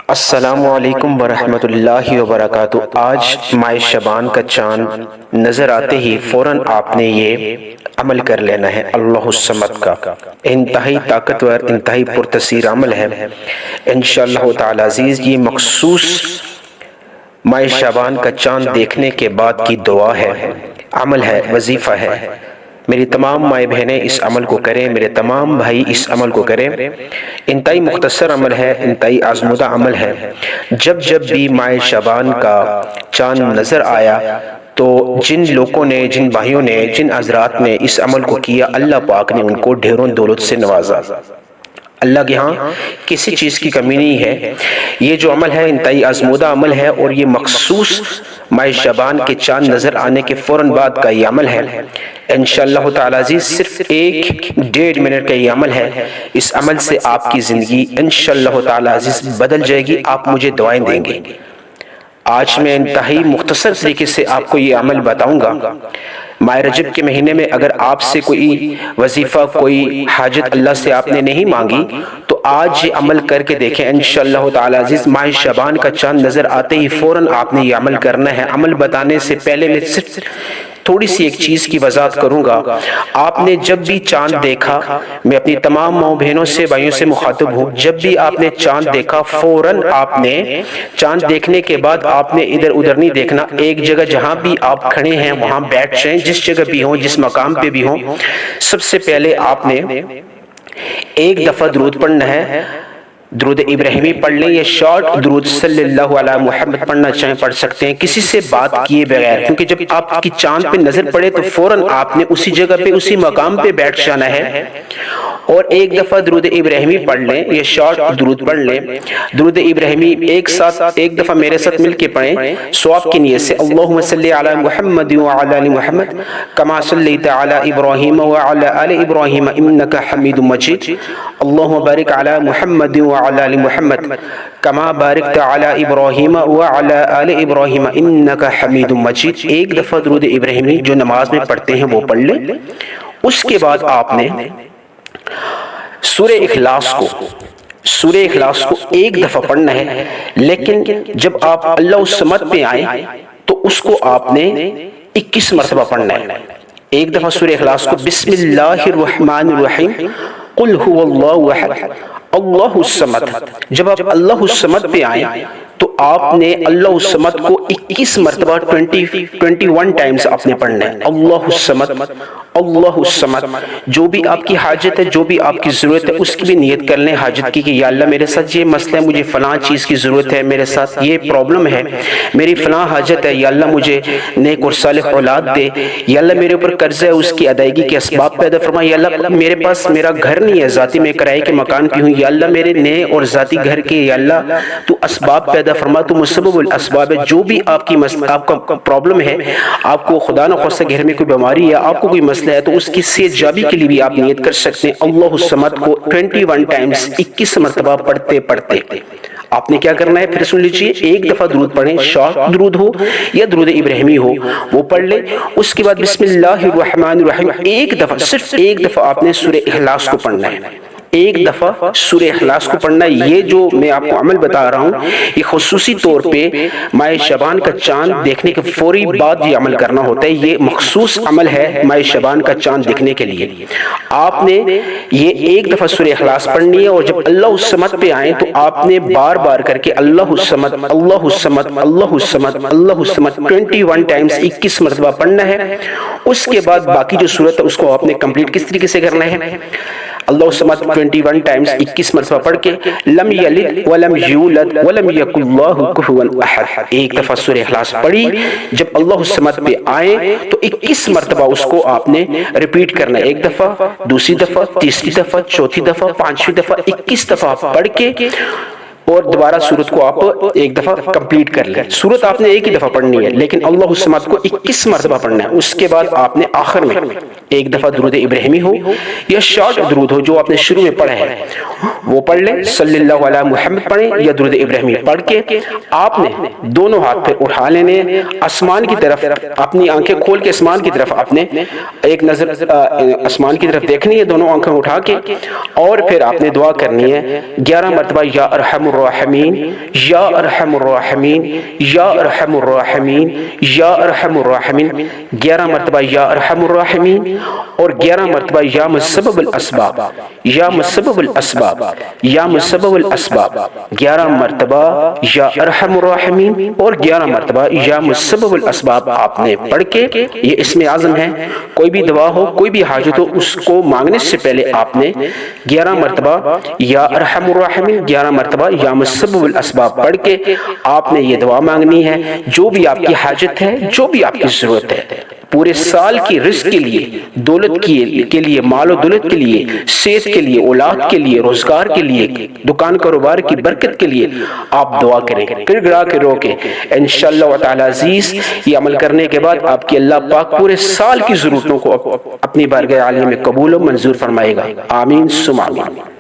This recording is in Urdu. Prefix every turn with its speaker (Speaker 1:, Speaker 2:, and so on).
Speaker 1: السلام علیکم ورحمۃ اللہ وبرکاتہ۔ آج ماہ شعبان کا چاند نظر آتے ہی فوراً آپ نے یہ عمل کر لینا ہے، اللہ الصمد کا۔ انتہائی طاقتور، انتہائی پرتاثیر عمل ہے انشاءاللہ تعالی عزیز۔ یہ مخصوص ماہ شعبان کا چاند دیکھنے کے بعد کی دعا ہے، عمل ہے، وظیفہ ہے۔ میری تمام مائیں بہنیں اس عمل کو کریں، میرے تمام بھائی اس عمل کو کریں۔ انتہائی مختصر عمل ہے، انتہائی آزمودہ عمل ہے۔ جب بھی ماہ شعبان کا چاند نظر آیا تو جن لوگوں نے، جن بھائیوں نے، جن حضرات نے اس عمل کو کیا، اللہ پاک نے ان کو ڈھیروں دولت سے نوازا۔ اللہ کے ہاں کسی چیز کی کمی نہیں ہے۔ یہ جو عمل ہے انتہائی آزمودہ عمل ہے، اور یہ مخصوص ماہ شعبان کے چاند نظر آنے کے فوراً بعد کا یہ عمل ہے انشاءاللہ تعالی عزیز۔ صرف 1-1.5 منٹ کا یہ عمل ہے۔ اس عمل سے آپ کی زندگی انشاءاللہ تعالی عزیز بدل جائے گی، آپ مجھے دعائیں دیں گے۔ آج میں انتہائی مختصر طریقے سے آپ کو یہ عمل بتاؤں گا۔ ماہ رجب کے مہینے میں اگر آپ سے کوئی وظیفہ، کوئی حاجت اللہ سے آپ نے نہیں مانگی تو آج یہ عمل کر کے دیکھیں انشاءاللہ تعالی عزیز۔ ماہ شعبان کا چاند نظر آتے ہی فوراً آپ نے یہ عمل کرنا ہے۔ عمل بتانے سے پہلے میں صرف تھوڑی سی ایک چیز کی وضاحت کروں گا۔ آپ نے جب بھی چاند دیکھا، میں اپنی تمام ماؤں بہنوں سے، بھائیوں سے مخاطب ہوں، جب بھی آپ نے چاند دیکھا فوراً آپ نے چاند دیکھنے کے بعد آپ نے ادھر ادھر نہیں دیکھنا۔ ایک جگہ جہاں بھی آپ کھڑے ہیں وہاں بیٹھ جائیں، جس جگہ بھی ہوں، جس مقام پہ بھی ہوں۔ سب سے پہلے آپ نے ایک دفعہ درود پڑھنا ہے۔ درود ابراہیمی پڑھ لیں یا شارٹ درود صلی اللہ علیہ محمد پڑھنا چاہیں پڑھ سکتے ہیں، کسی سے بات کیے بغیر، کیونکہ جب آپ کی چاند پہ نظر پڑے تو فوراً آپ نے اسی جگہ پہ، اسی مقام پہ بیٹھ جانا ہے، اور ایک دفعہ درود ابراہیمی پڑھ لیں یا شارٹ درود پڑھ لیں۔ درود ابراہیمی ایک دفعہ میرے ساتھ مل کے پڑھیں ثواب کی نیت سے۔ اللہم صلی علی محمد وعلی آل محمد کما صلیت علی ابراہیم وعلی آل ابراہیم انک حمید مجید۔ اللہم بارک علی محمد وعلی آل محمد کما بارکت علی ابراہیم وعلی آل ابراہیم انک حمید مجید۔ ایک دفعہ درود ابراہیمی جو نماز میں پڑھتے ہیں وہ پڑھ لیں۔ اس کے بعد آپ نے سورہ اخلاص کو ایک دفعہ پڑھنا ہے، لیکن جب آپ اللہ الصمد پہ آئیں تو اس کو آپ نے 21 مرتبہ پڑھنا ہے۔ ایک دفعہ سورہ اخلاص کو بسم اللہ الرحمن الرحیم قل هو اللہ احد اللہ الصمد۔ جب آپ اللہ الصمد پہ آئیں تو آپ نے اللہ الصمد کو 21 مرتبہ 21 ٹائمز آپ نے پڑھنا ہے۔ اللہ الصمد، اللہ الصمد۔ جو بھی آپ کی حاجت ہے، جو بھی آپ کی ضرورت ہے، اس کی بھی نیت کر لیں حاجت کی کہ یا اللہ میرے ساتھ یہ مسئلہ ہے، مجھے فلاں چیز کی ضرورت ہے، میرے ساتھ یہ پرابلم ہے، میری فلاں حاجت ہے، یا اللہ مجھے نیک اور صالح اولاد دے، یا اللہ میرے اوپر قرض ہے، اس کی ادائیگی کے اسباب پیدا فرما، یا اللہ میرے پاس میرا گھر نہیں ہے ذاتی، میں کرائے کے مکان پہ ہوں، یا اللہ میرے نئے اور ذاتی گھر کے، یا اللہ تو اسباب پیدا فرما، تو مسبب الاسباب ہے۔ جو بھی آپ کا پرابلم ہے، آپ کو خدا نخواستہ گھر میں کوئی بیماری ہے، آپ کو کوئی مسئلہ ہے، تو اس کی صحت جابی کے لیے بھی آپ نیت کر سکتے ہیں۔ اللہ الصمد کو 21 ٹائمز 21 مرتبہ پڑھتے آپ نے کیا کرنا ہے، پھر سن لیجیے۔ ایک دفعہ درود پڑھیں، شارٹ درود ہو یا درود ابراہیمی ہو وہ پڑھ لیں۔ اس کے بعد بسم اللہ الرحمن الرحیم ایک دفعہ، صرف ایک دفعہ آپ نے سورہ اخلاص کو پڑھنا ہے۔ ایک دفعہ سورہ اخلاص کو پڑھنا ہے۔ یہ جو میں آپ کو عمل بتا رہا ہوں، یہ خصوصی طور پہ ماہ شعبان کا چاند دیکھنے کے فوری بعد یہ عمل کرنا ہوتا ہے۔ یہ مخصوص عمل ہے ماہ شعبان کا چاند دیکھنے کے لیے۔ آپ نے یہ ایک دفعہ سورہ اخلاص پڑھنی ہے، اور جب اللہ الصمد پہ آئیں تو آپ نے بار بار کر کے اللہ الصمد، اللہ الصمد، اللہ الصمد، اللہ الصمد 21 ٹائمز 21 مرتبہ پڑھنا ہے۔ اس کے بعد باقی جو صورت ہے اس کو آپ نے کمپلیٹ کس طریقے سے کرنا ہے، اللہ الصمد 21 ٹائمز 21 مرتبہ پڑھ کے لم یلد ولم یولد ولم یکن لہ کفوا احد ایک دفعہ سورہ اخلاص پڑھی۔ جب اللہ الصمد پہ آئے تو 21 مرتبہ اس کو آپ نے ریپیٹ کرنا ہے، ایک دفعہ، دوسری دفعہ، تیسری دفعہ، چوتھی دفعہ، پانچویں دفعہ، 21 دفعہ پڑھ کے اور دوبارہ سورت کو آپ ایک دفعہ کمپلیٹ کر لیں۔ سورت آپ نے ایک ہی دفعہ پڑھنی ہے، لیکن اللہ الصمد کو 21 مرتبہ پڑھنا ہے۔ اس کے بعد آپ نے آخر میں ایک دفعہ درود ابراہیمی ہو یا شارٹ درود ہو جو آپ نے شروع میں پڑھا ہے وہ پڑھ لیں، صلی اللہ علیہ محمد پڑھیں یا درود ابراہیمی پڑھ کے آپ نے دونوں ہاتھ پہ اٹھا لینے، آسمان کی طرف اپنی آنکھیں کھول کے آسمان کی طرف آپ نے ایک نظر آسمان کی طرف دیکھنی ہے، دونوں آنکھیں اٹھا کے، اور پھر آپ نے دعا کرنی ہے 11 مرتبہ یا ارحم الراحمین یا ارحم الراحمین یا ارحم الراحمین یا ارحم الراحمین، 11 مرتبہ یا ارحم الراحمین اور 11 مرتبہ یا مسبب الاسباب، یا مسبب الاسباب، یا مسبب الاسباب، 11 مرتبہ یا ارحم الراحمین اور 11 مرتبہ یا مسبب الاسباب آپ نے پڑھ کے، یہ اسم اعظم ہے، کوئی بھی دعا ہو، کوئی بھی حاجت ہو، اس کو مانگنے سے پہلے آپ نے 11 مرتبہ یا ارحم الراحمین، 11 مرتبہ یا مسبب الاسباب پڑھ کے آپ نے یہ دعا مانگنی ہے۔ جو بھی آپ کی حاجت ہے، جو بھی آپ کی ضرورت ہے، پورے سال کی رزق کے لیے، دولت کے لیے، مال و دولت کے لیے، صحت کے لیے، اولاد کے لیے، روزگار کے لیے، دکان کاروبار کی برکت کے لیے آپ دعا کریں، پھر گڑا کے روکیں۔ انشاءاللہ تعالی عزیز یہ عمل کرنے کے بعد آپ کی اللہ پاک پورے سال کی ضرورتوں کو اپنی بارگاہ عالیہ میں قبول و منظور فرمائے گا۔ آمین ثم آمین۔